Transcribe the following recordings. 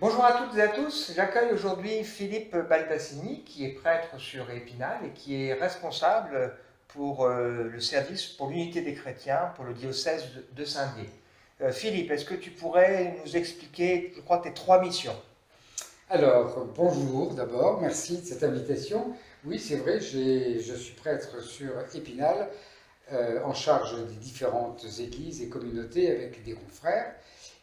Bonjour à toutes et à tous, j'accueille aujourd'hui Philippe Baldassini qui est prêtre sur Épinal et qui est responsable pour le service pour l'unité des chrétiens pour le diocèse de Saint-Dié. Philippe, est-ce que tu pourrais nous expliquer, je crois, tes trois missions? Alors, bonjour d'abord, merci de cette invitation. Oui, c'est vrai, je suis prêtre sur Épinal, en charge des différentes églises et communautés avec des confrères.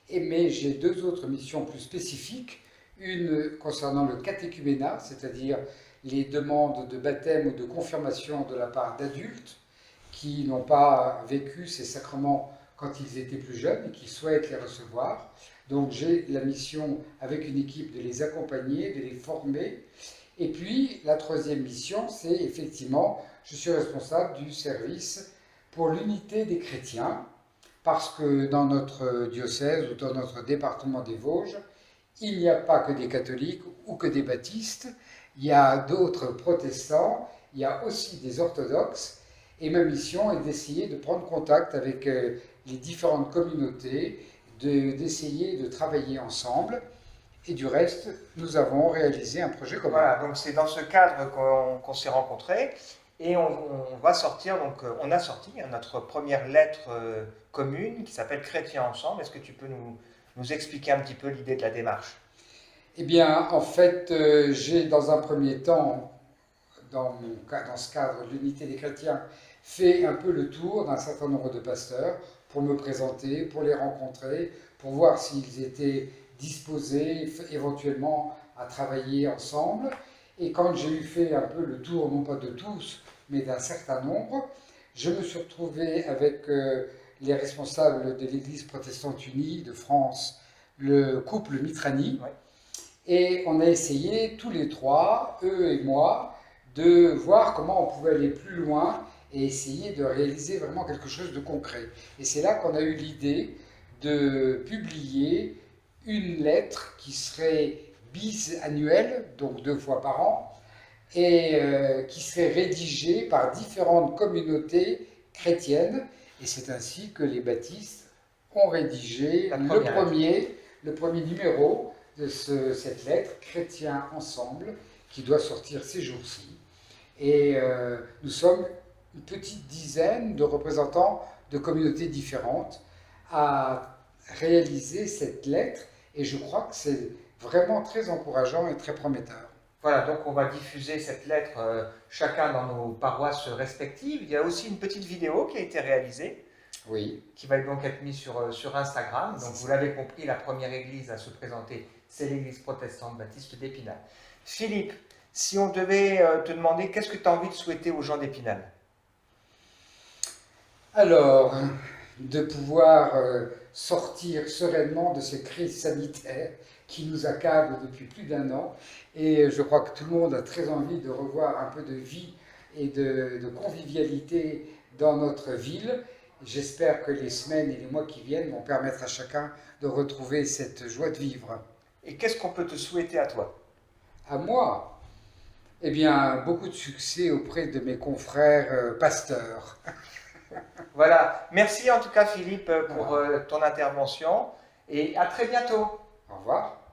Mais j'ai deux autres missions plus spécifiques. Une concernant le catéchuménat, c'est-à-dire les demandes de baptême ou de confirmation de la part d'adultes qui n'ont pas vécu ces sacrements quand ils étaient plus jeunes et qui souhaitent les recevoir. Donc j'ai la mission avec une équipe de les accompagner, de les former. Et puis la troisième mission, c'est effectivement, je suis responsable du service pour l'unité des chrétiens, parce que dans notre diocèse ou dans notre département des Vosges, il n'y a pas que des catholiques ou que des baptistes, il y a d'autres protestants, il y a aussi des orthodoxes, et ma mission est d'essayer de prendre contact avec les différentes communautés, d'essayer de travailler ensemble, et du reste, nous avons réalisé un projet commun. Voilà, donc c'est dans ce cadre qu'on s'est rencontrés et on va sortir, donc on a sorti notre première lettre commune qui s'appelle Chrétiens ensemble. Est-ce que tu peux nous expliquer un petit peu l'idée de la démarche? Eh bien, en fait, j'ai dans un premier temps, dans ce cadre de l'unité des chrétiens, fait un peu le tour d'un certain nombre de pasteurs pour me présenter, pour les rencontrer, pour voir s'ils étaient disposés éventuellement à travailler ensemble. Et quand j'ai eu fait un peu le tour, non pas de tous, mais d'un certain nombre, je me suis retrouvé avec les responsables de l'Église protestante unie de France, le couple Mitrani, Ouais. et on a essayé tous les trois, eux et moi, de voir comment on pouvait aller plus loin et essayer de réaliser vraiment quelque chose de concret. Et c'est là qu'on a eu l'idée de publier une lettre qui serait bisannuelle, donc 2 fois par an, et qui serait rédigée par différentes communautés chrétiennes. Et c'est ainsi que les baptistes ont rédigé La première lettre. le premier numéro de cette lettre, Chrétiens ensemble, qui doit sortir ces jours-ci. Et nous sommes une petite dizaine de représentants de communautés différentes à réaliser cette lettre. Et je crois que c'est vraiment très encourageant et très prometteur. Voilà, donc on va diffuser cette lettre chacun dans nos paroisses respectives. Il y a aussi une petite vidéo qui a été réalisée, Oui, qui va donc être mise sur Instagram. Donc c'est vous ça. l'avez compris, la première église à se présenter, c'est l'église protestante baptiste d'Épinal. Philippe, si on devait te demander qu'est-ce que tu as envie de souhaiter aux gens d'Épinal? Alors, de pouvoir sortir sereinement de cette crise sanitaire qui nous accable depuis plus d'1 an. Et je crois que tout le monde a très envie de revoir un peu de vie et de convivialité dans notre ville. J'espère que les semaines et les mois qui viennent vont permettre à chacun de retrouver cette joie de vivre. Et qu'est-ce qu'on peut te souhaiter à toi? À moi, eh bien, beaucoup de succès auprès de mes confrères pasteurs. Voilà, merci en tout cas Philippe pour Voilà. ton intervention et à très bientôt. Au revoir.